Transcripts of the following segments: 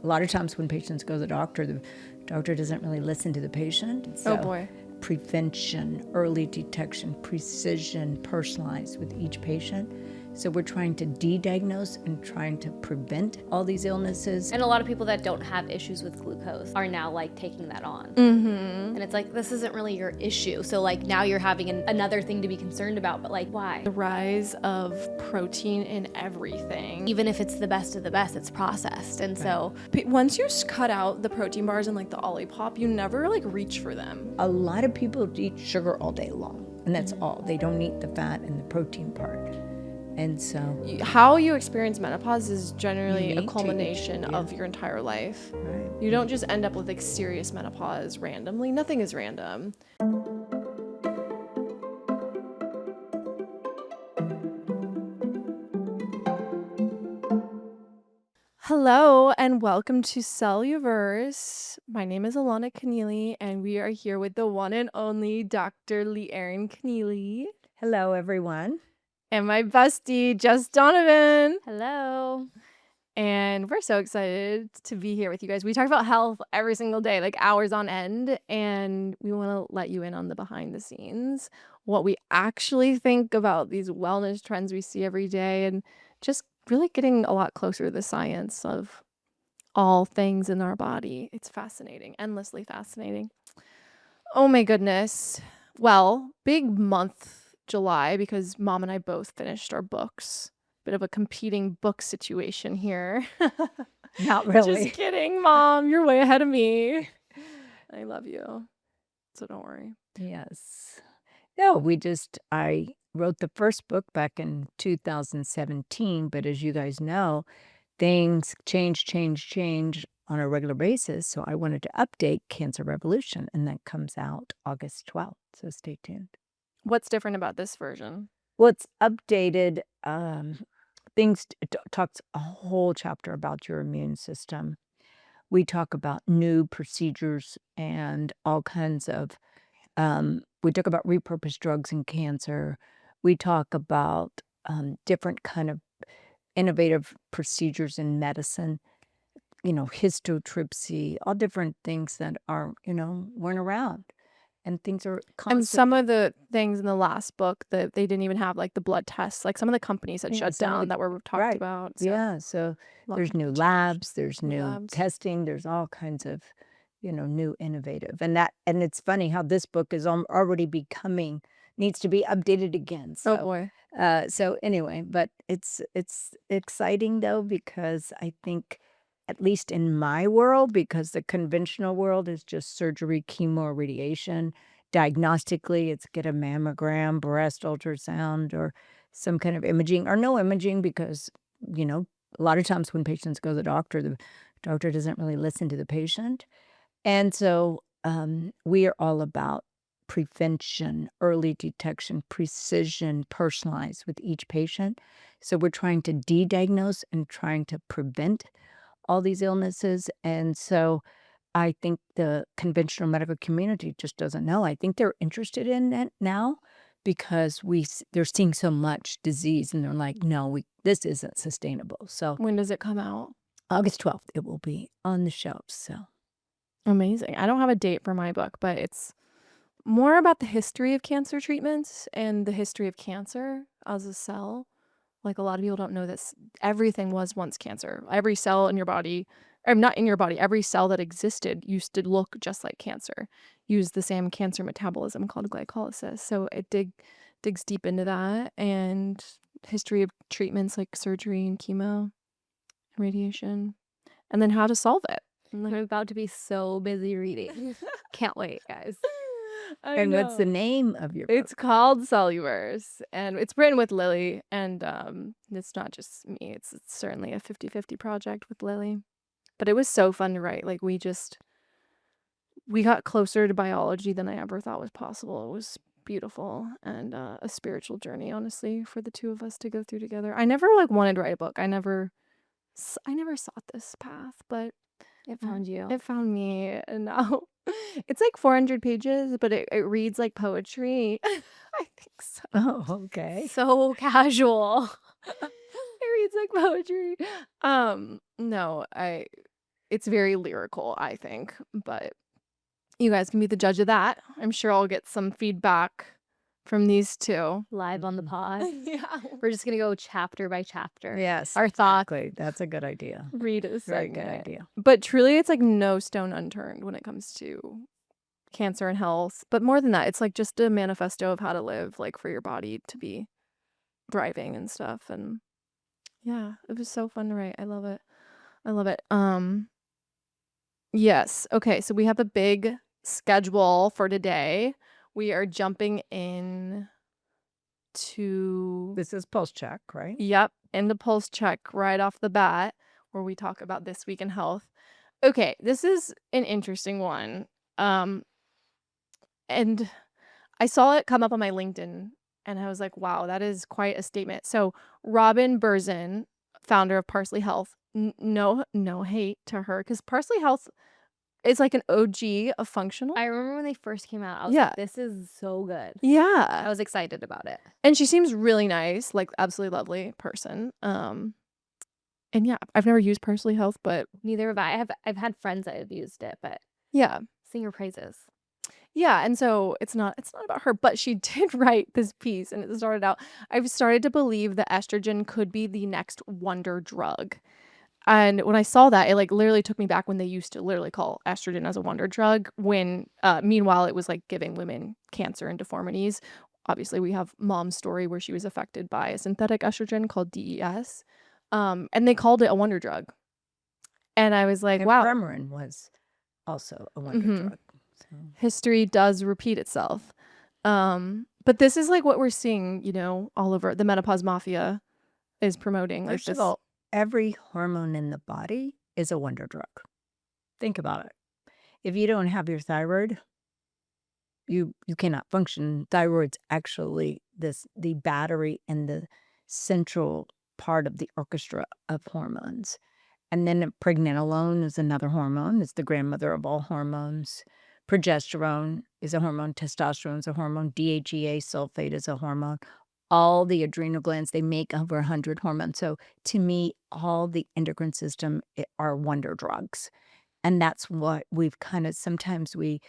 A lot of times when patients go to the doctor doesn't really listen to the patient. So Oh boy. prevention, early detection, precision, personalized with each patient. So we're trying to de-diagnose and trying to prevent all these illnesses. And a lot of people that don't have issues with glucose are now like taking that on. Mm-hmm. And it's like, this isn't really your issue. So like now you're having another thing to be concerned about, but like why? The rise of protein in everything. Even if it's the best of the best, it's processed. And so Once you cut out the protein bars and like the Olipop, you never like reach for them. A lot of people eat sugar all day long, and that's all. They don't eat the fat and the protein part. And so How you experience menopause is generally a Unique to culmination each, of your entire life. right. You don't just end up with like serious menopause randomly. Nothing is random. Hello and welcome to Celluverse. My name is Alana Connealy and we are here with the one and only Dr. Leanne Connealy Hello, everyone. and my bestie, Jess Donovan. hello. And we're so excited to be here with you guys. We talk about health every single day, like hours on end. And we want to let you in on the behind the scenes, what we actually think about these wellness trends we see every day, and just really getting a lot closer to the science of all things in our body. It's fascinating, endlessly fascinating. Oh my goodness. Well, big month, July, because mom and I both finished our books. Bit of a competing book situation here. Not really. Just kidding, Mom. You're way ahead of me. I love you. So don't worry. Yes. No, I wrote the first book back in 2017, but as you guys know, things change on a regular basis. So I wanted to update Cancer Revolution, and that comes out August 12th. So stay tuned. What's different about this version? Well, it's updated. It talks a whole chapter about your immune system. We talk about new procedures and all kinds of, we talk about repurposed drugs in cancer. We talk about different kind of innovative procedures in medicine, histotripsy, all different things that are, weren't around. And things are And constant. some of the things in the last book that they didn't even have, like the blood tests, like some of the companies that Yeah, shut some of down the- that were talked right. about. So Yeah, so lot there's new labs, there's New new labs. testing, there's all kinds of, new innovative. And it's funny how this book is already needs to be updated again. Oh So, boy. so anyway, but it's exciting though, because I think, at least in my world, because the conventional world is just surgery, chemo, radiation. Diagnostically, it's get a mammogram, breast ultrasound, or some kind of imaging, or no imaging, because, a lot of times when patients go to the doctor doesn't really listen to the patient. And so we are all about prevention, early detection, precision, personalized with each patient. So we're trying to de-diagnose and trying to prevent all these illnesses. And so I think the conventional medical community just doesn't know. I think they're interested in it now because they're seeing so much disease, and they're like, no, this isn't sustainable. So When does it come out? August 12th, it will be on the shelves. So Amazing. I don't have a date for my book, but it's more about the history of cancer treatments and the history of cancer as a cell. Like a lot of people don't know this. Everything was once cancer. Every cell in your body, or not in your body, every cell that existed used to look just like cancer, use the same cancer metabolism called glycolysis. So it digs deep into that, and history of treatments like surgery and chemo, radiation, and then how to solve it. I'm about to be so busy reading. Can't wait, guys. and what's the name of your book? It's called Celluverse, and it's written with Lily, and it's not just me. It's certainly a 50-50 project with Lily. But it was so fun to write. Like we got closer to biology than I ever thought was possible. It was beautiful and a spiritual journey, honestly, for the two of us to go through together. I never wanted to write a book. I never sought this path, but It found you. it found me, and now it's like 400 pages, but it reads like poetry. I think so. Oh, okay. So casual. It reads like poetry. No, it's very lyrical, I think. But you guys can be the judge of that. I'm sure I'll get some feedback from these two. Live on the pod. Yeah. We're just going to go chapter by chapter. Yes, Our thoughts. exactly. That's a good idea. Read a Very good segment. idea. But truly, it's like no stone unturned when it comes to cancer and health. But more than that, it's like just a manifesto of how to live, like for your body to be thriving and stuff. And yeah, it was so fun to write. I love it. I love it. Yes. Okay, so we have a big schedule for today. We are jumping in to This is pulse check, right? Yep, in the pulse check right off the bat, where we talk about this week in health. Okay, this is an interesting one. And I saw it come up on my LinkedIn and I was like, wow, that is quite a statement. So Robin Berzin, founder of Parsley Health, no hate to her, because Parsley Health is like an OG of functional. I remember when they first came out, I was Yeah. like, this is so good. I Yeah. was excited about it. And she seems really nice, like absolutely lovely person. And yeah, I've never used Parsley Health, but Neither have I. I've had friends that have used it, but yeah. sing your praises. Yeah, and so it's not about her, but she did write this piece and it started out, I've started to believe that estrogen could be the next wonder drug. And when I saw that, it like literally took me back when they used to literally call estrogen as a wonder drug when meanwhile it was like giving women cancer and deformities. Obviously, we have Mom's story where she was affected by a synthetic estrogen called DES. And they called it a wonder drug. And I was like, And wow, Premarin was also a wonder Mhm. drug. So. history does repeat itself. But this is like what we're seeing, you know, all over. The menopause mafia is promoting like First of this. all, every hormone in the body is a wonder drug. Think about it. If you don't have your thyroid, you cannot function. Thyroid's actually the battery and the central part of the orchestra of hormones. And then pregnenolone is another hormone. It's the grandmother of all hormones. Progesterone is a hormone. Testosterone is a hormone. DHEA sulfate is a hormone. All the adrenal glands, they make over 100 hormones. So to me, all the endocrine system are wonder drugs. And that's what we've kind of, sometimes we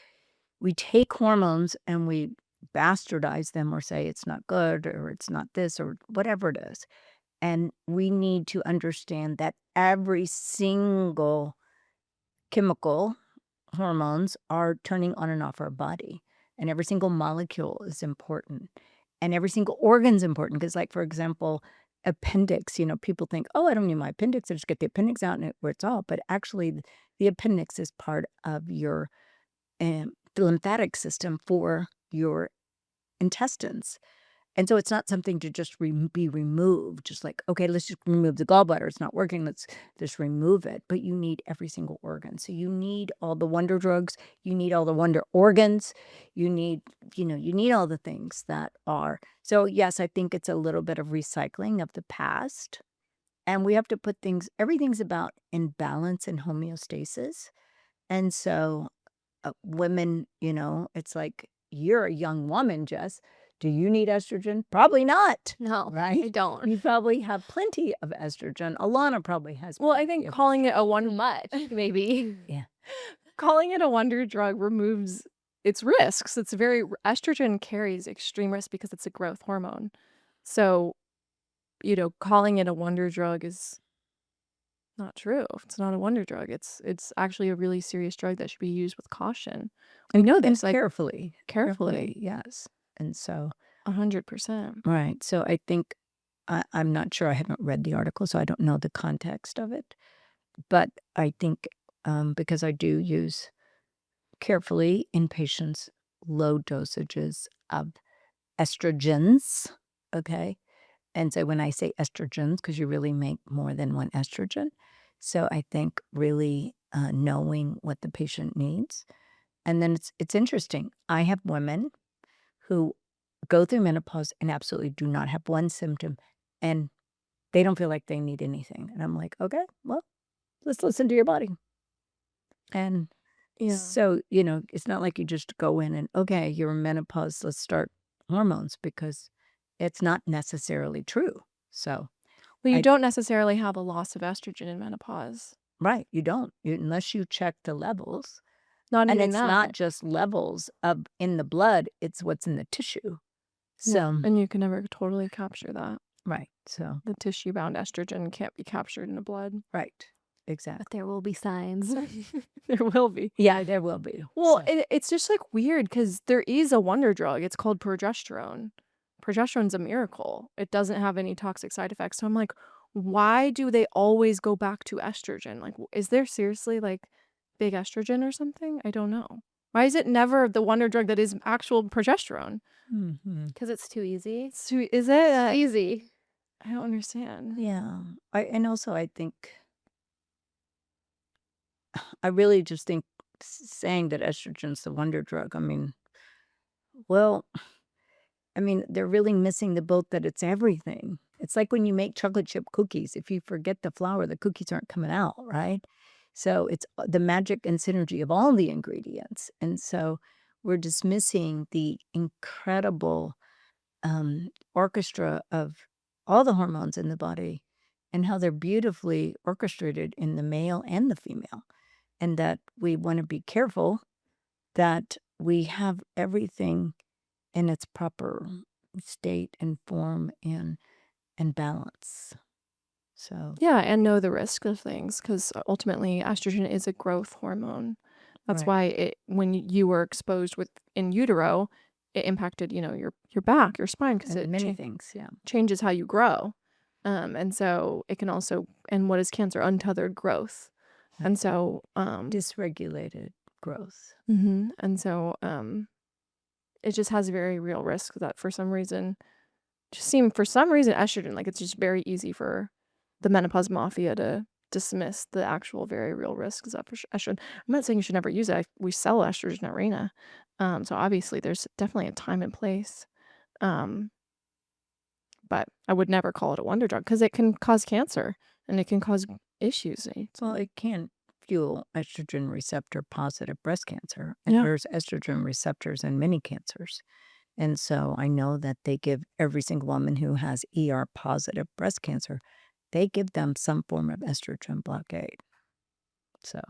take hormones and we bastardize them or say it's not good or it's not this or whatever it is. And we need to understand that every single chemical, hormones, are turning on and off our body. And every single molecule is important. And every single organ's important. Because, like, for example, appendix, people think, oh, I don't need my appendix. I just get the appendix out and where it's all. But actually, the appendix is part of your the lymphatic system for your intestines. And so it's not something to just be removed, just like, okay, let's just remove the gallbladder. It's not working. Let's just remove it. But you need every single organ. So you need all the wonder drugs. You need all the wonder organs. You need, you need all the things that are. So yes, I think it's a little bit of recycling of the past. And we have to put everything's about in balance and homeostasis. And so women, it's like, you're a young woman, Jess. Do you need estrogen? Probably not. No, Right? I don't. You probably have plenty of estrogen. Alana probably has. Well, I think calling it a Too wonder much, maybe. calling it a wonder drug removes its risks. It's estrogen carries extreme risk because it's a growth hormone. So, calling it a wonder drug is not true. It's not a wonder drug. It's actually a really serious drug that should be used with caution. I know this, And like carefully. carefully, Yes. And so, 100%. right. So I think, I'm not sure. I haven't read the article, so I don't know the context of it. But I think because I do use carefully in patients low dosages of estrogens, okay? And so when I say estrogens, because you really make more than one estrogen. So I think really knowing what the patient needs. And then it's interesting. I have women who go through menopause and absolutely do not have one symptom, and they don't feel like they need anything. And I'm like, okay, well, let's listen to your body. And Yeah. so, it's not like you just go in and, okay, you're in menopause, let's start hormones, because it's not necessarily true. So, Well, you I- don't necessarily have a loss of estrogen in menopause. Right, you don't, unless you check the levels. Not And even it's not that. just levels of in the blood, it's what's in the tissue. Yeah, So and you can never totally capture that. right, so The tissue-bound estrogen can't be captured in the blood. right, But exactly. there will be signs. There will be. Yeah, there will be. Well, So it's just like weird because there is a wonder drug. It's called progesterone. Progesterone's a miracle. It doesn't have any toxic side effects. So I'm like, why do they always go back to estrogen? Like, is there seriously like big estrogen or something? I don't know. Why is it never the wonder drug that is actual progesterone? mhm. Because it's too easy. So is it? Easy. I don't understand. Yeah. And also I think I really just think saying that estrogen's the wonder drug, I mean, well, they're really missing the boat that it's everything. It's like when you make chocolate chip cookies. If you forget the flour, the cookies aren't coming out, right? So it's the magic and synergy of all the ingredients. And so we're dismissing the incredible orchestra of all the hormones in the body and how they're beautifully orchestrated in the male and the female. And that we want to be careful that we have everything in its proper state and form and balance. So Yeah, and know the risk of things because ultimately estrogen is a growth hormone. That's right. why when you were exposed with in utero, it impacted, your back, your spine because And it many things, yeah. changes how you grow. And so it can also, and what is cancer? Untethered growth. Right. And so, Dysregulated growth. and so, it just has very real risk that for some reason, estrogen, like it's just very easy for the menopause mafia to dismiss the actual very real risks of estrogen. I'm not saying you should never use it. We sell estrogen at Reina. So obviously there's definitely a time and place. Um, but I would never call it a wonder drug because it can cause cancer and it can cause issues. Well, it can fuel estrogen receptor positive breast cancer. And Yeah. there's estrogen receptors in many cancers. And so I know that they give every single woman who has ER positive breast cancer, they give them some form of estrogen blockade. So,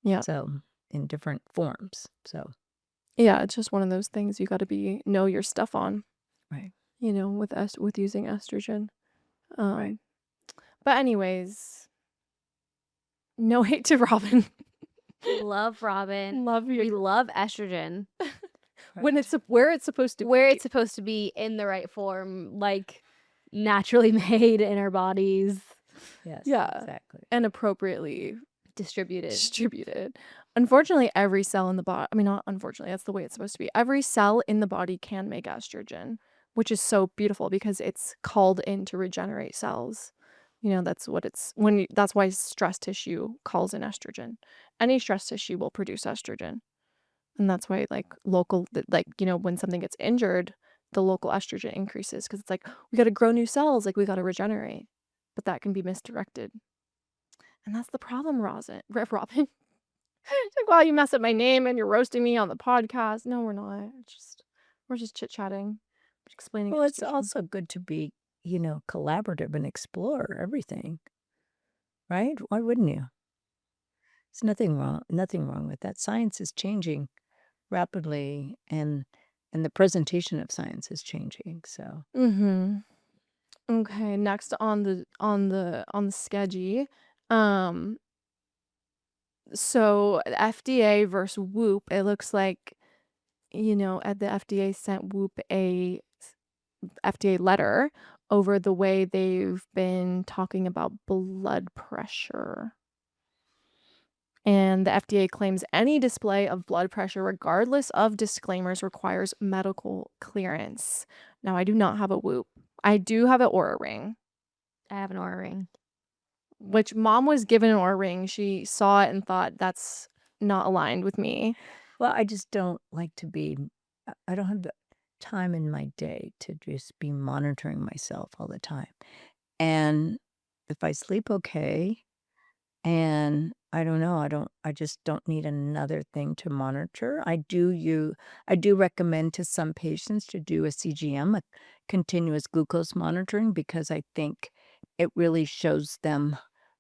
Yeah. so in different forms. So, Yeah, it's just one of those things you got to know your stuff on, right. with using estrogen. Right. But anyways, no hate to Robin. Love Robin. Love We you. love estrogen. When it's where it's supposed to Where be. it's supposed to be in the right form, like naturally made in our bodies, Yes. Yeah. Exactly. And appropriately distributed. Unfortunately, every cell in the body, not unfortunately, that's the way it's supposed to be. Every cell in the body can make estrogen, which is so beautiful because it's called in to regenerate cells. That's what that's why stress tissue calls in estrogen. Any stress tissue will produce estrogen. And that's why when something gets injured, the local estrogen increases because it's like, we got to grow new cells, like we got to regenerate. But that can be misdirected. And that's the problem, Robin. It's like, wow, you mess up my name and you're roasting me on the podcast. No, we're not. We're just chit-chatting, explaining. Well, it's estrogen. also good to be, collaborative and explore everything. Right? Why wouldn't you? There's nothing wrong with that. Science is changing rapidly and the presentation of science is changing. So Okay, next on the schedule. So FDA versus Whoop. It looks like, at the FDA sent Whoop a FDA letter over the way they've been talking about blood pressure. And the FDA claims any display of blood pressure, regardless of disclaimers, requires medical clearance. Now, I do not have a Whoop. I do have an Oura Ring, I have an Oura Ring. which Mom was given an Oura Ring. She saw it and thought that's not aligned with me. well, I just don't like to be I don't have the time in my day to just be monitoring myself all the time. And if I sleep okay and I don't know, I just don't need another thing to monitor. I do recommend to some patients to do a CGM, a continuous glucose monitoring, because I think it really shows them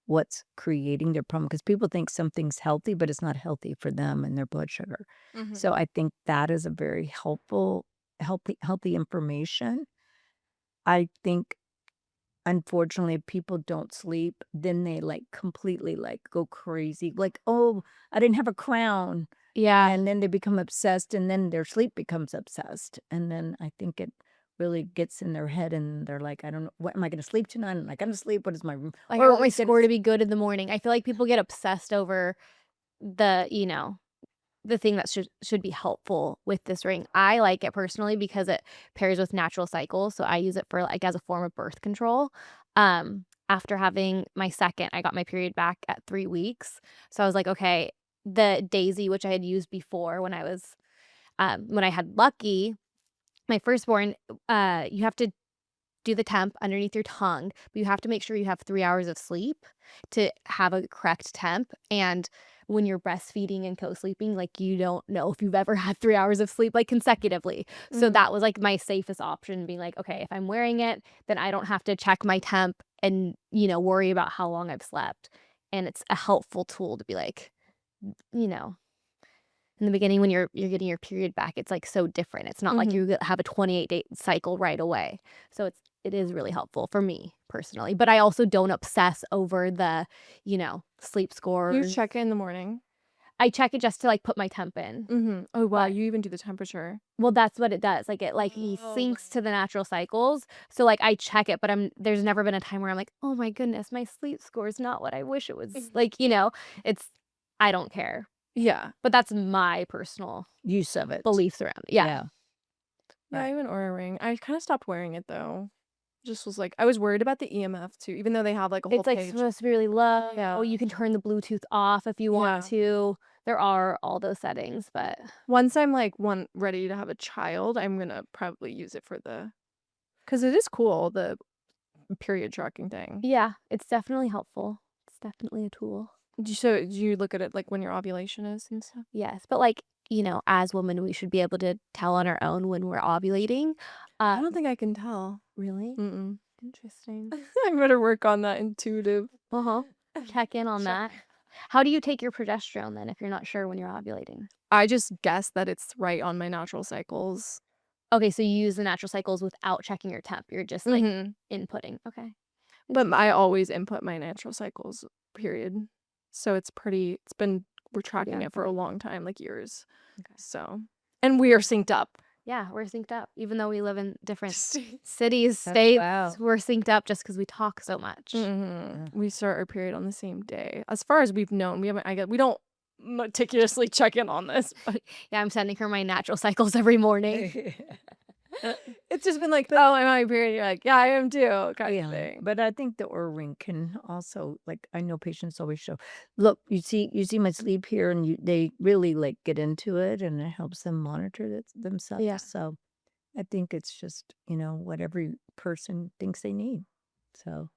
what's creating their problem, because people think something's healthy, but it's not healthy for them and their blood sugar. So I think that is a very healthy information. I think, unfortunately, if people don't sleep, then they, like, completely, like, go crazy, like, "Oh, I didn't have a crown," Yeah. and then they become obsessed, and then their sleep becomes obsessed, and then I think it really gets in their head, and they're like, "I don't know, what am I gonna sleep tonight? Am I gonna sleep? What is my room?" Like, I want my score to be good in the morning. I feel like people get obsessed over the, the thing that should be helpful with this ring. I like it personally because it pairs with natural cycles, so I use it for, like, as a form of birth control. After having my second, I got my period back at 3 weeks, so I was like, "Okay," the Daisy, which I had used before when I had Lucky, my firstborn, you have to do the temp underneath your tongue, but you have to make sure you have 3 hours of sleep to have a correct temp, and when you're breastfeeding and co-sleeping, like, you don't know if you've ever had 3 hours of sleep, like, consecutively. So that was, like, my safest option, being like, "Okay, if I'm wearing it, then I don't have to check my temp and, worry about how long I've slept." And it's a helpful tool to be like, you know in the beginning when you're getting your period back, it's, like, so different. It's not like you have a 28-day cycle right away. So it is really helpful for me personally, but I also don't obsess over the, sleep You scores. check it in the morning. I check it just to, like, put my temp in. Oh, wow, But you even do the temperature. well, that's what it does. Like, it, like, Oh, syncs to the natural cycles. So, like, I check it, but there's never been a time where I'm like, "Oh my goodness, my sleep score is not what I wish it was." Like, it's I don't care. Yeah. But that's my personal use of it. beliefs around it. Yeah. Yeah. Yeah, I Right. have an Oura ring. I kinda stopped wearing it, though. Just was like I was worried about the EMF too, even though they have, like, a whole It's, like, page. supposed to be really low. Yeah. You can turn the Bluetooth off if you want Yeah. to. There are all those settings, but Once I'm, like, ready to have a child, I'm gonna probably use it for because it is cool, the period tracking thing. yeah, it's definitely helpful. It's definitely a tool. So, do you look at it, like, when your ovulation is and stuff? Yes, but, like, as women, we should be able to tell on our own when we're ovulating. I don't think I can tell. Really? Mm-mm. Interesting. I better work on that intuitive. Uh-huh. Check in on that. How do you take your progesterone then if you're not sure when you're ovulating? I just guess that it's right on my natural cycles. Okay, so you use the natural cycles without checking your temp. You're just, like, Mhm. inputting. Okay. But I always input my natural cycles, period. So we're tracking it for a long time, like years. Okay. So, and we are synced up. Yeah, we're synced up. Even though we live in different Mhm. cities, That's states, wow. we're synced up just because we talk so much. We start our period on the same day. As far as we've known, we don't meticulously check in on this, but Yeah, I'm sending her my natural cycles every morning. it's just been like, oh, I'm on my period. You're like, yeah, I am too, kind of Yeah, thing. but I think the Oura ring can also, like, I know patients always show, "Look, you see my sleep here," and they really, like, get into it, and it helps them monitor themselves. Yeah. So I think it's just, what every person thinks they need. So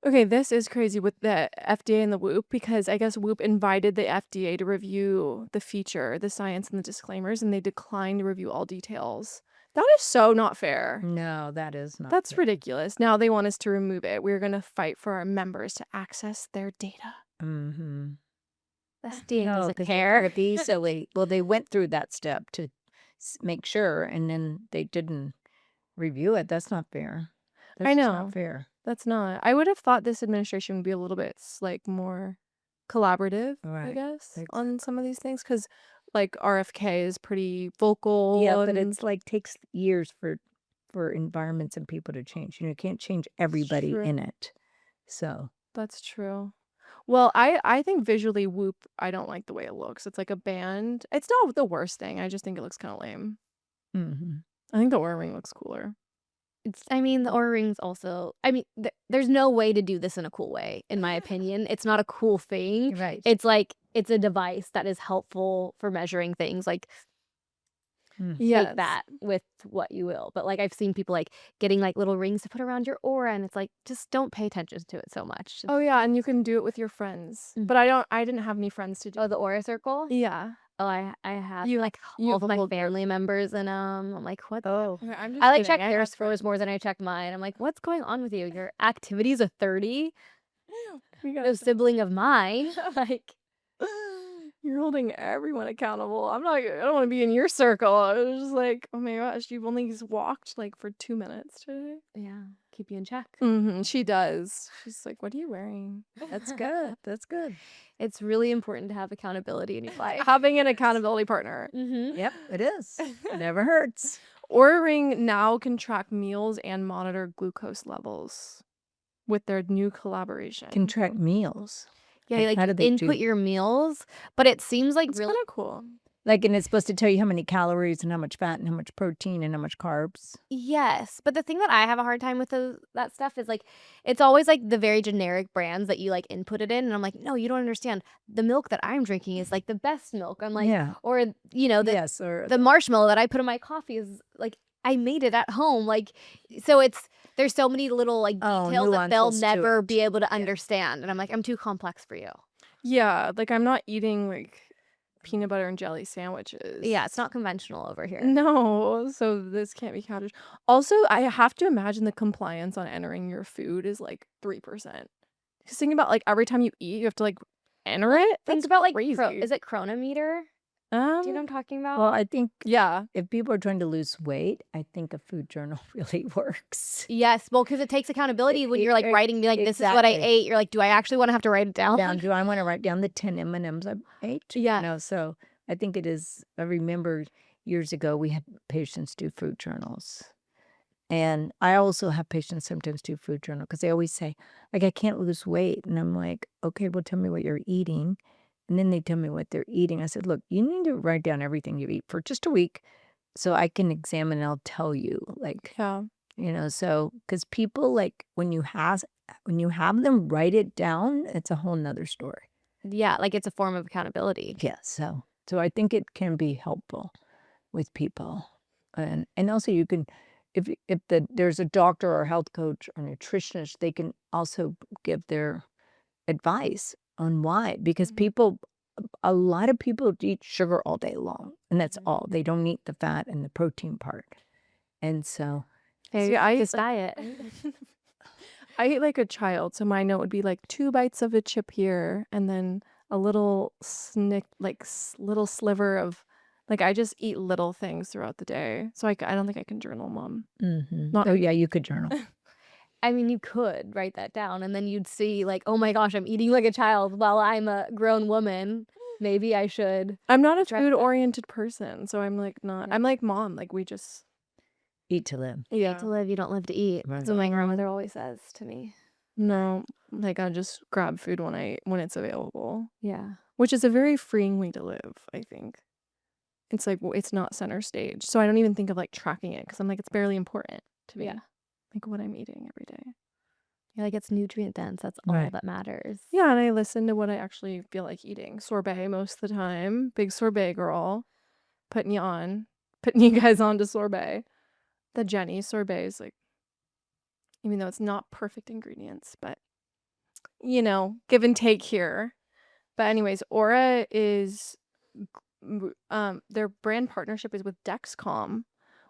Okay, this is crazy with the FDA and the Whoop because I guess Whoop invited the FDA to review the feature, the science, and the disclaimers, and they declined to review all details. That is so not fair. no, that is not That's fair. ridiculous. Now they want us to remove it. We're going to fight for our members to access their data. Mm-hmm. The FDA No, doesn't 'cause care. they're easily well, they went through that step to make sure, and then they didn't review it. That's not fair. I That's just know. not fair. That's not. I would have thought this administration would be a little bit like more collaborative, I Right. guess, on some of these things because like RFK is pretty vocal. Yeah, but and it's like takes years for environments and people to change. You can't change everybody true. in it. So That's true. Well, I think visually Whoop, I don't like the way it looks. It's like a band. It's not the worst thing. I just think it looks kind of lame. hmm I think the Oura ring looks cooler. The Oura Ring's also, there's no way to do this in a cool way, in my opinion. It's not a cool thing. right. It's like, it's a device that is helpful for measuring things. Like, Yes. take that with what you will. But, like, I've seen people, like, getting, like, little rings to put around your aura, and it's like, just don't pay attention to it so much. Oh yeah, and you can do it with your friends. But I didn't have any friends to do. Oh, the Aura Circle? Yeah. Oh, I have, You- like, you- all of my well- family members, and I'm like, what? Oh, Okay, I'm just I, like, kidding. check their scores more than I check mine. I'm like, what's going on with you? Your activities are 30? We No got sibling of mine. Like, You're holding everyone accountable. I don't want to be in your circle. I was just like, oh my gosh, you've only walked like for 2 minutes today. yeah, keep you in check. She does. She's like, what are you wearing? That's good. That's good. It's really important to have accountability in your life. Having an accountability partner. Mm-hmm. Yep, it is. Never hurts. Oura Ring now can track meals and monitor glucose levels with their new collaboration. Can track meals. Yeah, Like, like how do they input do? your meals, but it seems like It's really kind of cool. Like, and it's supposed to tell you how many calories and how much fat and how much protein and how much carbs. yes. But the thing that I have a hard time with that stuff is like it's always like the very generic brands that you like input it in, and I'm like, no, you don't understand. The milk that I'm drinking is like the best milk. I'm like, Yeah. or the Yes. Or the marshmallow that I put in my coffee is like I made it at home. Like, so there's so many little like details that they'll nuances to never it. be able to understand, and I'm like, I'm too complex for you. Yeah, like I'm not eating like peanut butter and jelly sandwiches. Yeah, it's not conventional over here. No, so this can't be counted. Also, I have to imagine the compliance on entering your food is like 3%. Just thinking about like every time you eat, you have to like enter it. Think That's about like crazy. is it chronometer? Do you know what I'm talking about? well, I think Yeah. if people are trying to lose weight, I think a food journal really works. Yes, well, because it takes accountability when you're like writing, be like, this is what I Exactly. ate. You're like, do I actually want to have to write it down? Down, do I want to write down the 10 M&Ms I ate? Yeah. No, so I think it is. I remember years ago we had patients do food journals. And I also have patients sometimes do food journal because they always say, like, I can't lose weight. And I'm like, okay, well, tell me what you're eating. And then they tell me what they're eating. I said, look, you need to write down everything you eat for just a week so I can examine and I'll tell you. Like, Yeah. so because people like when you have them write it down, it's a whole nother story. Yeah, like it's a form of accountability. Yeah. So I think it can be helpful with people. And also you can, if there's a doctor or health coach or nutritionist, they can also give their advice on why, because a lot of people eat sugar all day long, and that's all. They don't eat the fat and the protein part. And so Hey, I this diet. I ate like a child, so my note would be like 2 bites of a chip here, and then a little little sliver of, like I just eat little things throughout the day. So I don't think I can journal, Mom. Not- oh yeah, you could journal. I mean, you could write that down and then you'd see like, oh my gosh, I'm eating like a child while I'm a grown woman. Maybe I should. I'm not a Address that. food-oriented person, so I'm like not. Yeah. I'm like Mom, like we just Eat to live. You eat to live, you don't live to eat. Right. That's what my grandmother always says to me. No, like I just grab food when it's available, Yeah. which is a very freeing way to live, I think. It's like it's not center stage, so I don't even think of like tracking it because I'm like it's barely important to me. Yeah. Like what I'm eating every day. Yeah, like it's nutrient dense. That's all Right. that matters. Yeah, and I listen to what I actually feel like eating. Sorbet most of the time. Big sorbet girl. Putting you guys on to sorbet. The Jenny sorbet is like, even though it's not perfect ingredients, but give and take here. But anyways, Aura is their brand partnership is with Dexcom,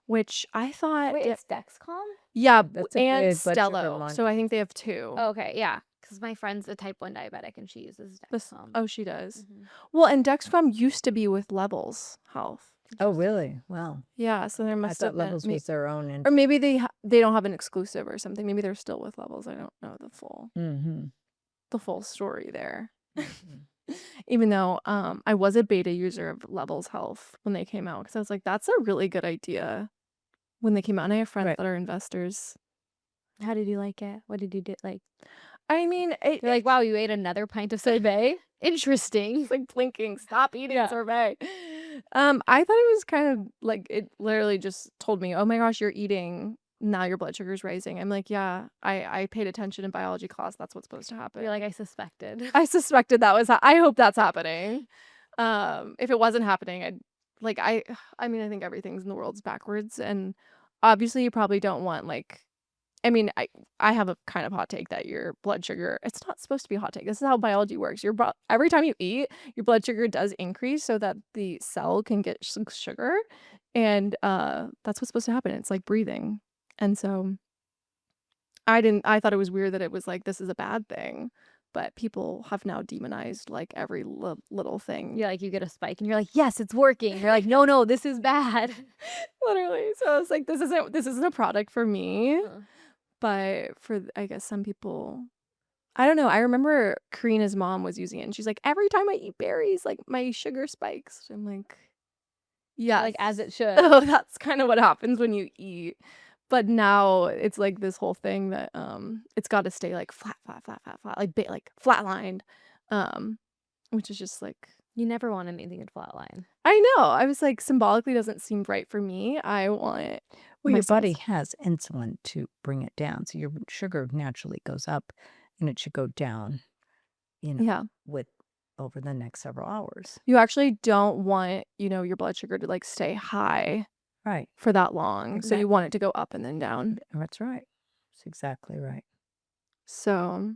which I thought Wait, it's Dexcom? yeah, That's a and big blood sugar Stello. monitor. So I think they have 2. Okay, yeah. Because my friend's a type 1 diabetic and she uses Dexcom. Oh, she does. Mhm. Well, and Dexcom used to be with Levels Health. Oh really? Wow. Yeah, so there I must thought have been, Levels was their own. And or maybe they don't have an exclusive or something. Maybe they're still with Levels. I don't know the full story there. Even though I was a beta user of Levels Health when they came out because I was like, that's a really good idea when they came out. And I have friends Right. that are investors. How did you like it? What did you do? Like, I mean, you're like, wow, you ate another pint of sorbet? Interesting. it's like blinking, stop eating Yeah. sorbet. I thought it was kind of like it literally just told me, oh my gosh, you're eating. Now your blood sugar's rising. I'm like, yeah, I paid attention in biology class. That's what's supposed to happen. You're like, I suspected. I suspected that was. I hope that's happening. If it wasn't happening, I mean, I think everything's in the world's backwards, and obviously, you probably don't want like. I mean, I have a kind of hot take that your blood sugar. It's not supposed to be a hot take. This is how biology works. Every time you eat, your blood sugar does increase so that the cell can get sugar, and that's what's supposed to happen. It's like breathing, and so. I thought it was weird that it was like this is a bad thing. but people have now demonized like every little thing. Yeah, like you get a spike and you're like, yes, it's working. You're like, no, this is bad. Literally. So I was like, this isn't a product for me. Uh, But for, I guess, some people, I don't know. I remember Karina's mom was using it, and she's like, every time I eat berries, like my sugar spikes. I'm like, yes. Like as it should. Oh, that's kind of what happens when you eat. But now it's like this whole thing that it's got to stay like flat, like like flatlined, which is just like, You never want anything in flatline. I know. I was like, symbolically doesn't seem right for me. I want Well, my your body cells. has insulin to bring it down. So your sugar naturally goes up and it should go down, Yeah. with over the next several hours. You actually don't want, your blood sugar to like stay high Right. for that long. So Exactly. you want it to go up and then down. That's right. That's exactly right. So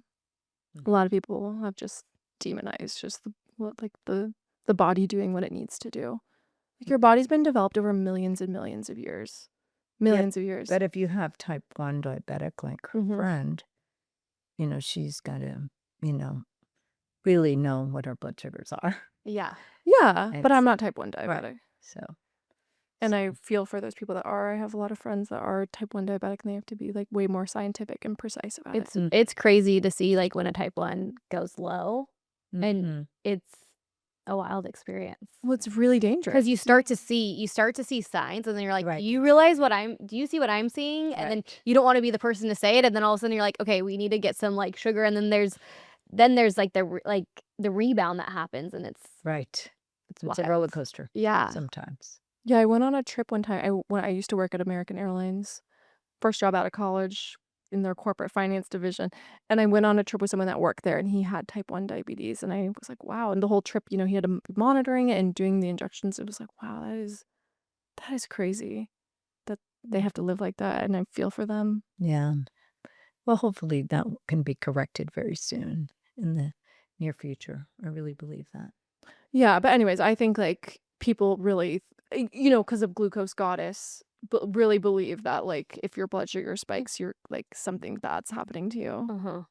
a lot of people have just demonized just the body doing what it needs to do. Like your body's been developed over millions and millions of years. Millions of years. But if you have type 1 diabetic like her Mhm. friend, she's got to, really know what her blood sugars are. Yeah. Yeah, but It's- I'm not type 1 Right. diabetic. So, And I feel for those people that are. I have a lot of friends that are type 1 diabetic, and they have to be like way more scientific and precise about it. It's crazy to see like when a type 1 goes low, and mhm. it's a wild experience. Well, it's really dangerous. Because you start to see signs, and then you're like, Right. do you see what I'm seeing? And then Right. you don't want to be the person to say it, and then all of a sudden you're like, okay, we need to get some like sugar, and then there's like the rebound that happens, and it's Right. It's a wild. roller coaster Yeah. sometimes. Yeah, I went on a trip one time. When I used to work at American Airlines, first job out of college in their corporate finance division, and I went on a trip with someone that worked there, and he had type 1 diabetes, and I was like, wow. And the whole trip, he had to be monitoring it and doing the injections. It was like, wow, that is crazy that they have to live like that, and I feel for them. Yeah. Well, hopefully that can be corrected very soon in the near future. I really believe that. Yeah, but anyways, I think like people really, because of glucose goddess, but really believe that like if your blood sugar spikes, you're like something bad's happening to you. Uh-huh.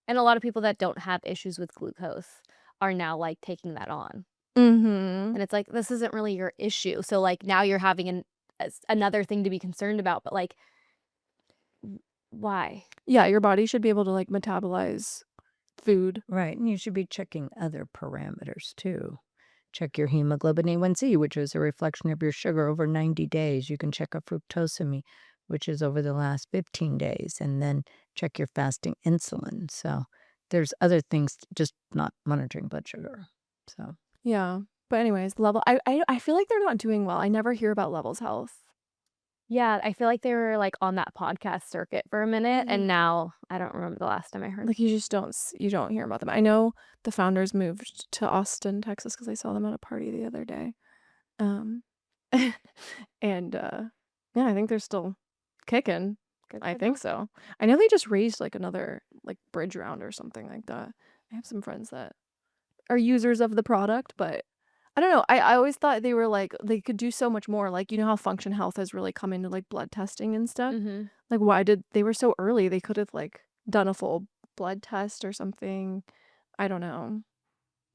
And a lot of people that don't have issues with glucose are now like taking that on. Mm-hmm. And it's like, this isn't really your issue. So like now you're having another thing to be concerned about, but like, why? Yeah, your body should be able to like metabolize food. Right. And you should be checking other parameters too. Check your hemoglobin A1C, which is a reflection of your sugar over 90 days. You can check a fructosamine, which is over the last 15 days, and then check your fasting insulin. So there's other things, just not monitoring blood sugar. So Yeah. But anyways, I feel like they're not doing well. I never hear about Levels Health. Yeah, I feel like they were like on that podcast circuit for a minute, and now I don't remember the last time I heard. Like you just don't hear about them. I know the founders moved to Austin, Texas, because I saw them at a party the other day. And yeah, I think they're still kicking. Good I for think them. so. I know they just raised like another like bridge round or something like that. I have some friends that are users of the product, but I don't know. I always thought they were like they could do so much more. Like how Function Health has really come into like blood testing and stuff. Mhm. Like why did they were so early? They could have like done a full blood test or something. I don't know.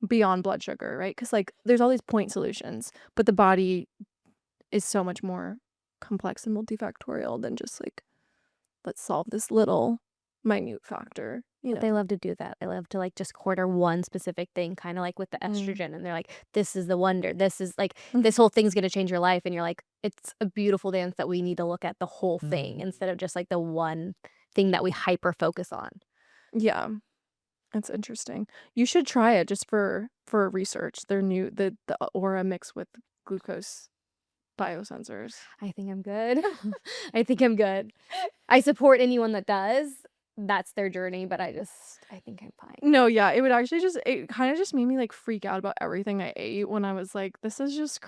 Beyond blood sugar, right? Because like there's all these point solutions, but the body is so much more complex and multifactorial than just like let's solve this little minute factor. But they love to do that. They love to like just quarter one specific thing, kind of like with the Mm. estrogen, and they're like, this is the wonder. This is like Mhm. this whole thing's gonna change your life, and you're like, it's a beautiful dance that we need to look at the whole thing instead of just like the one thing that we hyper focus on. Yeah. That's interesting. You should try it just for research. They're new, the Aura mix with glucose biosensors. I think I'm good. I think I'm good. I support anyone that does. That's their journey, but I think I'm fine. No, yeah, it kind of just made me like freak out about everything I ate when I was like, this is just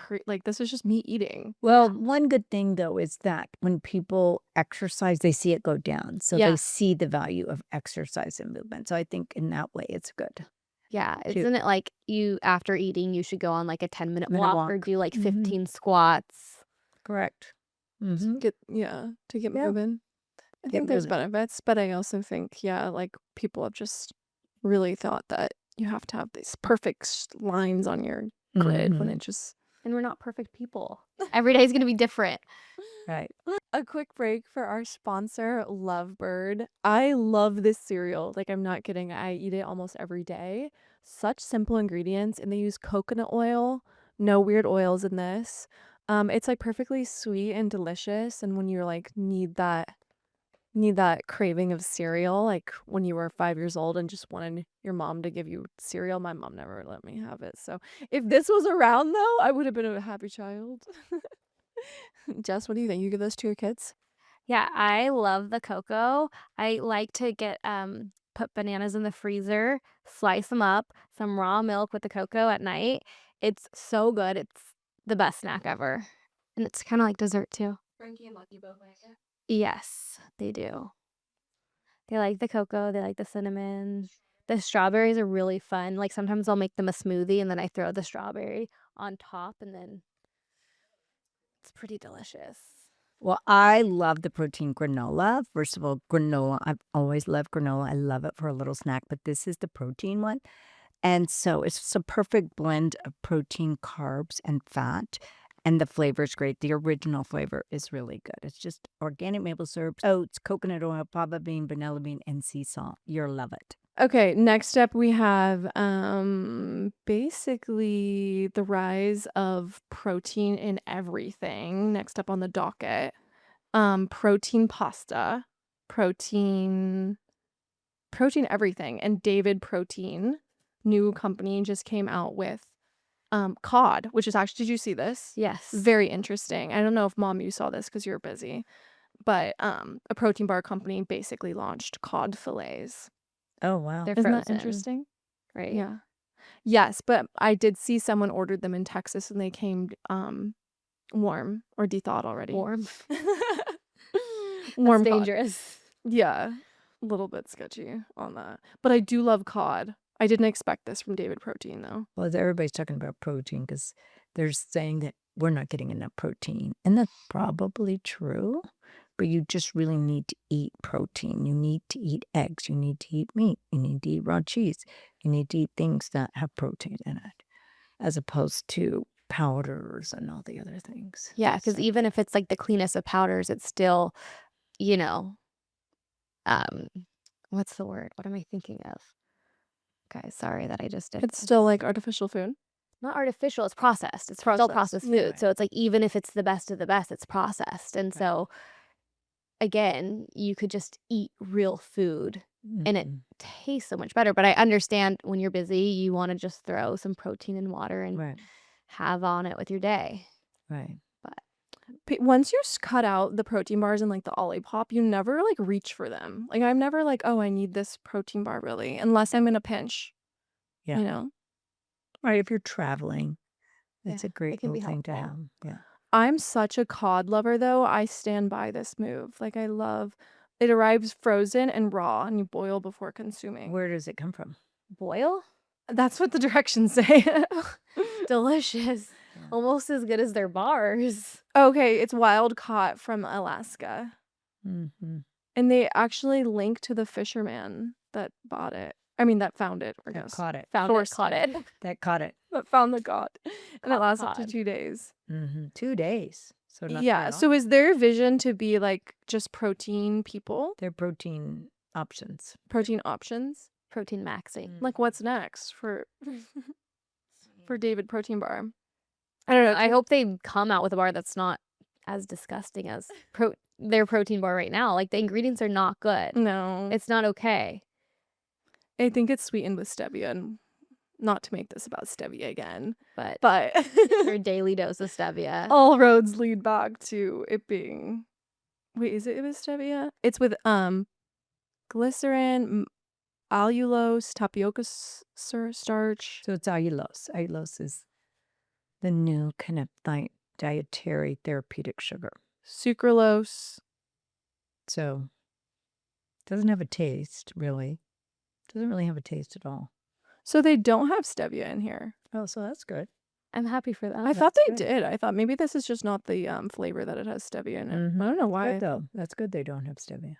this is just me eating. well, one good thing though is that when people exercise, they see it go down. So Yeah. they see the value of exercise and movement. So I think in that way it's good. Yeah, Cute. isn't it like you after eating you should go on like a 10-minute walk or do like Mhm. 15 squats? Correct. To Mm-hmm. get Yeah. moving. I Get think there's moving. benefits, but I also think like people have just really thought that you have to have these perfect lines on your grid when Mhm. it just. And we're not perfect people. Every day is going to be different. Right. A quick break for our sponsor, Lovebird. I love this cereal. Like, I'm not kidding. I eat it almost every day. Such simple ingredients, and they use coconut oil. No weird oils in this. It's like perfectly sweet and delicious. And when you're like need that craving of cereal, like when you were 5 years old and just wanted your mom to give you cereal, my mom never let me have it. So if this was around though, I would have been a happy child. Jess, what do you think? You give this to your kids? Yeah, I love the cocoa. I like to get put bananas in the freezer, slice them up, some raw milk with the cocoa at night. It's so good. It's the best snack ever. And it's kind of like dessert too. Frankie and Lucky both like it. Yes, they do. They like the cocoa, they like the cinnamon. The strawberries are really fun. Like sometimes I'll make them a smoothie and then I throw the strawberry on top and then it's pretty delicious. Well, I love the protein granola. First of all, granola, I've always loved granola. I love it for a little snack, but this is the protein one. And so it's just a perfect blend of protein, carbs, and fat. And the flavor is great. The original flavor is really good. It's just organic maple syrup, oats, coconut oil, fava bean, vanilla bean, and sea salt. You'll love it. Okay, next up we have basically the rise of protein in everything. Next up on the docket. Protein pasta, protein everything. And David Protein, new company, just came out with cod, which is actually, did you see this? Yes. Very interesting. I don't know if mom you saw this because you were busy, but a protein bar company basically launched cod fillets. Oh, wow. They're Isn't that frozen, interesting? right? Yeah. Yes, but I did see someone ordered them in Texas and they came warm or de-thawed already. Warm. Warm That's cod. dangerous. Yeah, a little bit sketchy on that. But I do love cod. I didn't expect this from David Protein though. Well, everybody's talking about protein because they're saying that we're not getting enough protein. And that's probably true. But you just really need to eat protein. You need to eat eggs. You need to eat meat. You need to eat raw cheese. You need to eat things that have protein in it, as opposed to powders and all the other things. Yeah, because So- even if it's like the cleanest of powders, it's still, you know, what's the word? What am I thinking of? Okay, sorry that I just did. It's still like artificial food. Not artificial, it's processed. It's still Processed. processed food. Right. So it's like even if it's the best of the best, it's processed. And so again, you could just eat real food and it Mhm. tastes so much better. But I understand when you're busy, you want to just throw some protein in water and Right, have on it with your day. right. Once you cut out the protein bars and like the Olipop, you never like reach for them. Like I'm never like, oh, I need this protein bar really, unless I'm in a pinch. Yeah. You know? Right, if you're traveling, it's Yeah, a great it can be little thing to have. helpful. Yeah. I'm such a cod lover though. I stand by this move. Like I love it arrives frozen and raw and you boil before consuming. Where does it come from? Boil? That's what the directions say. Delicious. Yeah. Almost as good as their bars. Okay, it's wild caught from Alaska. Mm-hmm. And they actually link to the fisherman that bought it. I mean, that found it, I That guess. caught it. Found it, Sourced caught it. That caught it. That found the god. And it Caught lasts up to cod. 2 days. 2 days. So not Yeah. very So long. is their vision to be like just protein people? They're protein options. Protein options? Protein maxing. Like what's next for David Protein Bar? I don't know. I hope they come out with a bar that's not as disgusting as their protein bar right now. Like the ingredients are not good. No. It's not okay. I think it's sweetened with stevia, and not to make this about stevia again, But but your daily dose of stevia. all roads lead back to it being. Wait, is it with stevia? It's with glycerin, allulose, tapioca starch. So it's allulose. Allulose is the new kind of dietary therapeutic sugar. Sucralose. So it doesn't have a taste, really. Doesn't really have a taste at all. So they don't have stevia in here. Oh, so that's good. I'm happy for that. I thought that's they good. did. I thought maybe this is just not the flavor that it has stevia in it. I don't know why. Good, though. That's good they don't have stevia.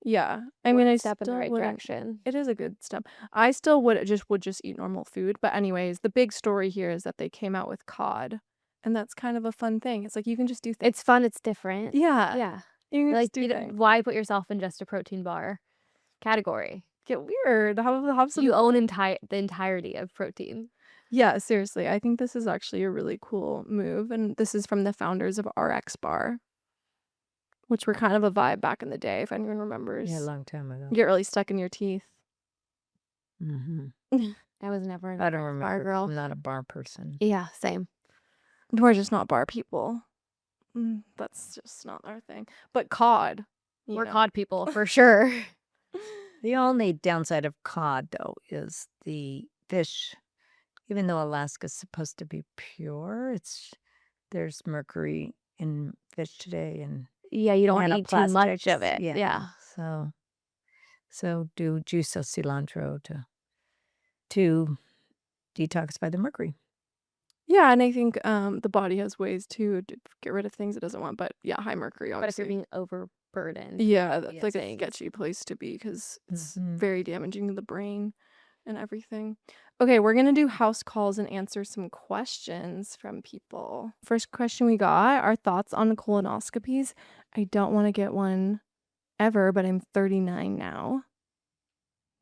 Yeah. I One mean, I step in the still right wouldn't. direction. It is a good step. I still would just eat normal food. But anyways, the big story here is that they came out with cod, and that's kind of a fun thing. It's like you can just do things. It's fun, it's different. Yeah, Yeah. you can Like, just do things. why put yourself in just a protein bar category? Get weird. Have You some. own the entirety of protein. Yeah, seriously. I think this is actually a really cool move, and this is from the founders of RX Bar, which were kind of a vibe back in the day, if anyone Yeah, a remembers. long time ago. Get really stuck in your teeth. Hmm I was never an I don't bar remember. girl. I'm not a bar person. Yeah, same. We're just not bar people. That's just not our thing. But cod, you We're know. cod people for sure. The only downside of cod, though, is the fish. Even though Alaska's supposed to be pure, there's mercury in fish today and Yeah, you don't want to eat too much of nanoplastics. it. Yeah. Yeah. So do juice of cilantro to detoxify the mercury. Yeah, and I think the body has ways to get rid of things it doesn't want. But yeah, high mercury, But if you're obviously. being overburdened. Yeah, that's like a Yes. sketchy place to be because it's Mhm. very damaging to the brain and everything. Okay, we're gonna do house calls and answer some questions from people. First question we got, our thoughts on colonoscopies. I don't want to get one ever, but I'm 39 now.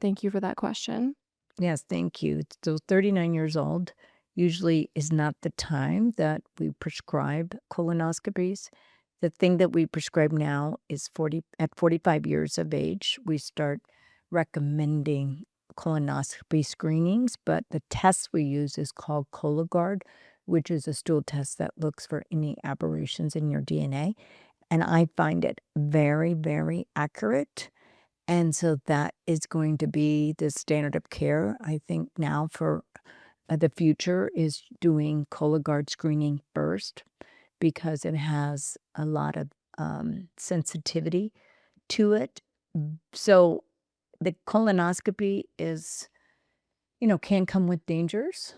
Thank you for that question. Yes, thank you. So 39 years old usually is not the time that we prescribe colonoscopies. The thing that we prescribe now is 45 years of age. We start recommending colonoscopy screenings, but the test we use is called Cologuard, which is a stool test that looks for any aberrations in your DNA. And I find it very, very accurate. And so that is going to be the standard of care, I think, now for the future is doing Cologuard screening first because it has a lot of sensitivity to it. So the colonoscopy is, can come with dangers.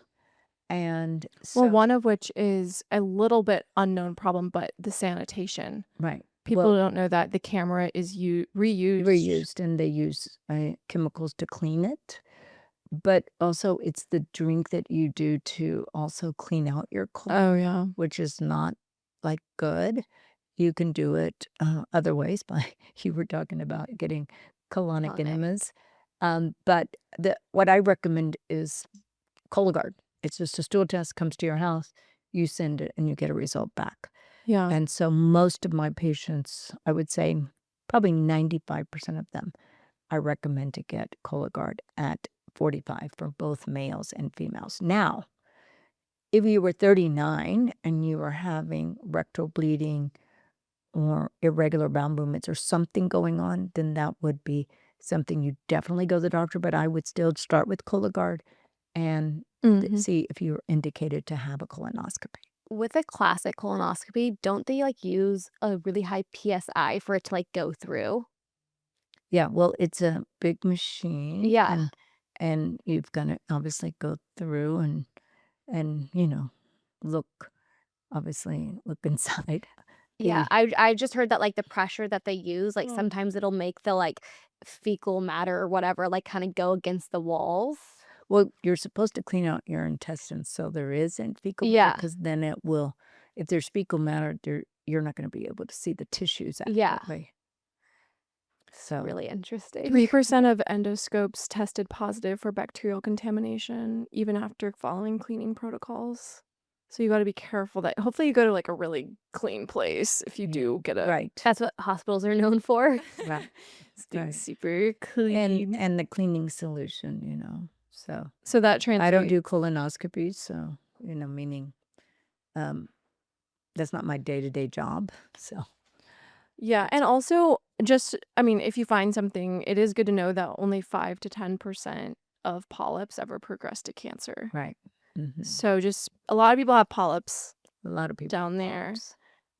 And Well, so, one of which is a little bit unknown problem, but the sanitation. right. People Well, don't know that the camera is reused. reused and they use chemicals to clean it. But also, it's the drink that you do to also clean out your colon, Oh, yeah. which is not like good. You can do it other ways by you were talking about getting colonic enemas. But what I recommend is Cologuard. It's just a stool test, comes to your house, you send it, and you get a result back. Yeah. And so most of my patients, I would say probably 95% of them, I recommend to get Cologuard at 45 for both males and females. Now, if you were 39 and you were having rectal bleeding or irregular bowel movements or something going on, then that would be something you definitely go to the doctor. But I would still start with Cologuard and see if you're indicated to have a colonoscopy. With a classic colonoscopy, don't they use a really high PSI for it to go through? Yeah, well, it's a big machine. Yeah. And you've got to obviously go through and look inside. Yeah, I just heard that the pressure that they use, Oh. sometimes it'll make the fecal matter or whatever kind of go against the walls. Well, you're supposed to clean out your intestines so there isn't fecal matter Yeah. because then it will, if there's fecal matter, you're not going to be able to see the tissues Yeah. accurately. So Really interesting. 3% of endoscopes tested positive for bacterial contamination, even after following cleaning protocols. So you got to be careful that hopefully you go to a really clean place if you do get a right, That's what hospitals are known for. right, stay right. super clean. and the cleaning solution. So So that translates. I don't do colonoscopies, so meaning that's not my day-to-day job. So Yeah, and also just if you find something, it is good to know that only 5 to 10% of polyps ever progress to cancer. right. So just a lot of people have polyps A lot of people down there,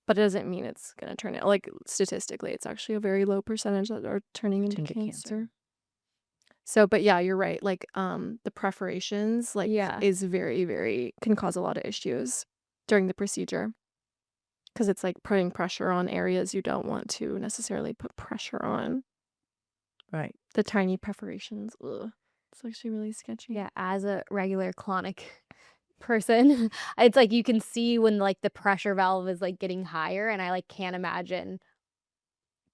but it doesn't mean it's going to turn it statistically, it's actually a very low percentage that are turning into cancer. So, but yeah, you're right. The perforations, Yeah. is very, very, can cause a lot of issues during the procedure. Because it's putting pressure on areas you don't want to necessarily put pressure on. Right. The tiny perforations. Ugh. It's actually really sketchy. Yeah, as a regular colonic person, it's like you can see when like the pressure valve is like getting higher, and I like can't imagine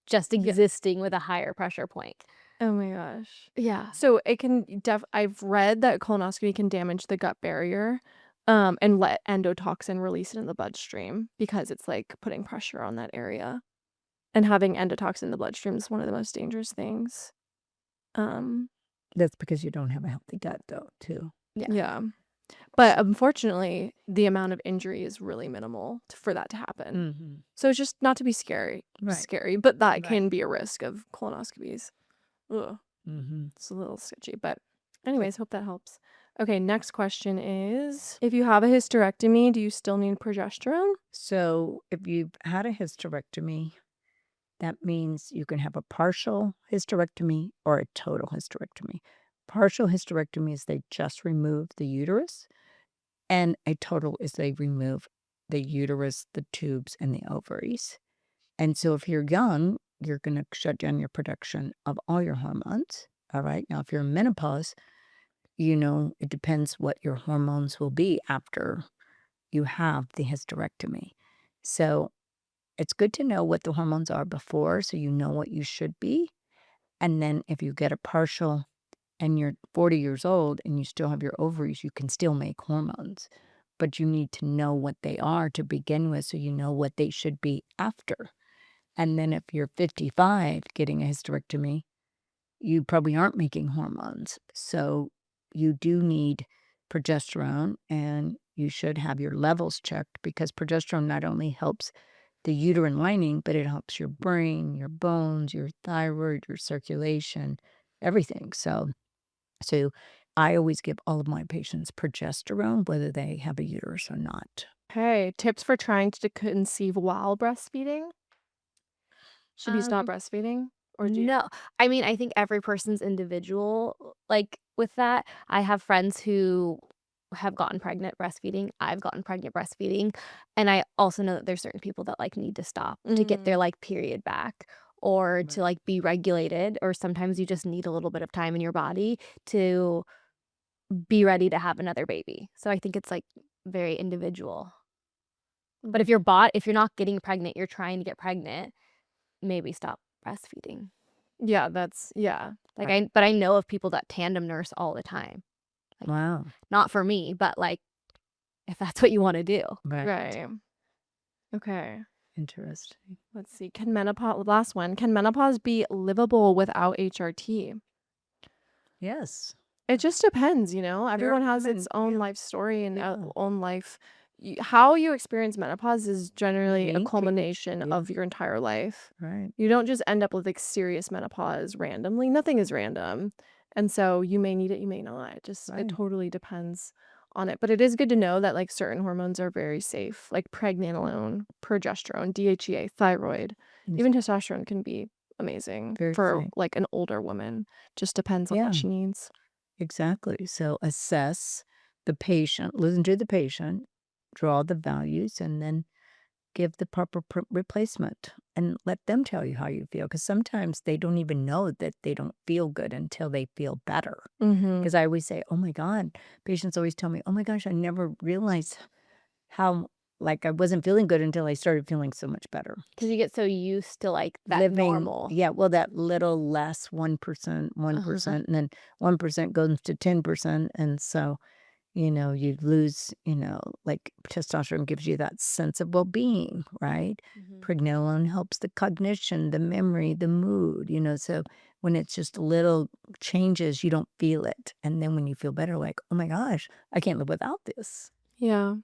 just Yeah. existing with a higher pressure point. Oh my gosh. Yeah. So it can I've read that colonoscopy can damage the gut barrier, and let endotoxin release it in the bloodstream because it's like putting pressure on that area. And having endotoxin in the bloodstream is one of the most dangerous things. Um, That's because you don't have a healthy gut, though, too. yeah. But unfortunately, the amount of injury is really minimal for that to happen. Mm-hmm. So it's just not to be scary, but that Right. can be a risk of colonoscopies. Ugh. Mm-hmm. It's a little sketchy, but anyways, hope that helps. Okay, next question is, if you have a hysterectomy, do you still need progesterone? So if you've had a hysterectomy, that means you can have a partial hysterectomy or a total hysterectomy. Partial hysterectomy is they just remove the uterus, and a total is they remove the uterus, the tubes, and the ovaries. And so if you're young, you're going to shut down your production of all your hormones. All right. Now, if you're in menopause, it depends what your hormones will be after you have the hysterectomy. So it's good to know what the hormones are before so you know what you should be. And then if you get a partial and you're 40 years old and you still have your ovaries, you can still make hormones. But you need to know what they are to begin with so you know what they should be after. And then if you're 55 getting a hysterectomy, you probably aren't making hormones. So you do need progesterone, and you should have your levels checked because progesterone not only helps the uterine lining, but it helps your brain, your bones, your thyroid, your circulation, everything. So I always give all of my patients progesterone, whether they have a uterus or not. Okay, tips for trying to conceive while breastfeeding? Should you stop breastfeeding? Or do you? No. I mean, I think every person's individual, like, with that. I have friends who have gotten pregnant breastfeeding. I've gotten pregnant breastfeeding, and I also know that there's certain people that, like, need to stop to get their, like, period back or to, like, be regulated, or sometimes you just need a little bit of time in your body to be ready to have another baby. So I think it's, like, very individual. But if you're not getting pregnant, you're trying to get pregnant, maybe stop breastfeeding. Yeah, that's, yeah. But I know of people that tandem nurse all the time. Like, Wow. not for me, but, like, if that's what you wanna do. Right. Okay. Interesting. Let's see. Last one. Can menopause be livable without HRT? Yes. It just depends, Everyone has its own life story and own life. How you experience menopause is generally a Changing. culmination of your entire life. Right. You don't just end up with like serious menopause randomly. Nothing is random. And so you may need it, you may not. It Right. totally depends on it. But it is good to know that like certain hormones are very safe, like pregnenolone, progesterone, DHEA, thyroid. Even testosterone can be amazing Very for safe. like an older woman. Just depends on what she needs. Exactly. So assess the patient, listen to the patient, draw the values, and then give the proper replacement and let them tell you how you feel. Because sometimes they don't even know that they don't feel good until they feel better. Because I always say, oh my God, patients always tell me, oh my gosh, I never realized how, like, I wasn't feeling good until I started feeling so much better. Because you get so used to, like, that Living, normal. yeah, well, that little less 1%, 1%, and then 1% goes to 10%. And so, you lose, like testosterone gives you that sense of well-being, right? Pregnenolone helps the cognition, the memory, the mood, so when it's just little changes, you don't feel it. And then when you feel better, like, oh my gosh, I can't live without this. Yeah.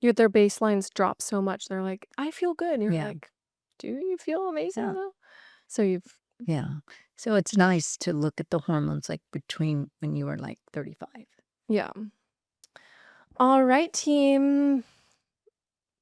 Their baselines drop so much. They're like, I feel good. And you're Yeah. like, do you feel amazing Yeah. though? So Yeah. So it's nice to look at the hormones like between when you were like 35. yeah. All right, team.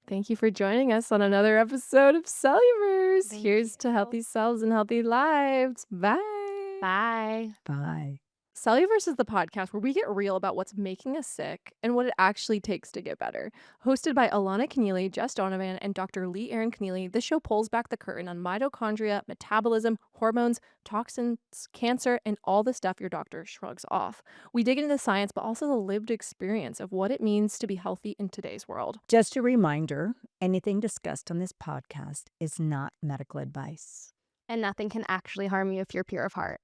Thank you for joining us on another episode of Celluverse. Here's to healthy cells and healthy lives. Bye. Bye. Bye. Celluverse is the podcast where we get real about what's making us sick and what it actually takes to get better. Hosted by Alana Connealy, Jess Donovan, and Dr. Lee Aaron Connealy, this show pulls back the curtain on mitochondria, metabolism, hormones, toxins, cancer, and all the stuff your doctor shrugs off. We dig into the science, but also the lived experience of what it means to be healthy in today's world. Just a reminder, anything discussed on this podcast is not medical advice. And nothing can actually harm you if you're pure of heart.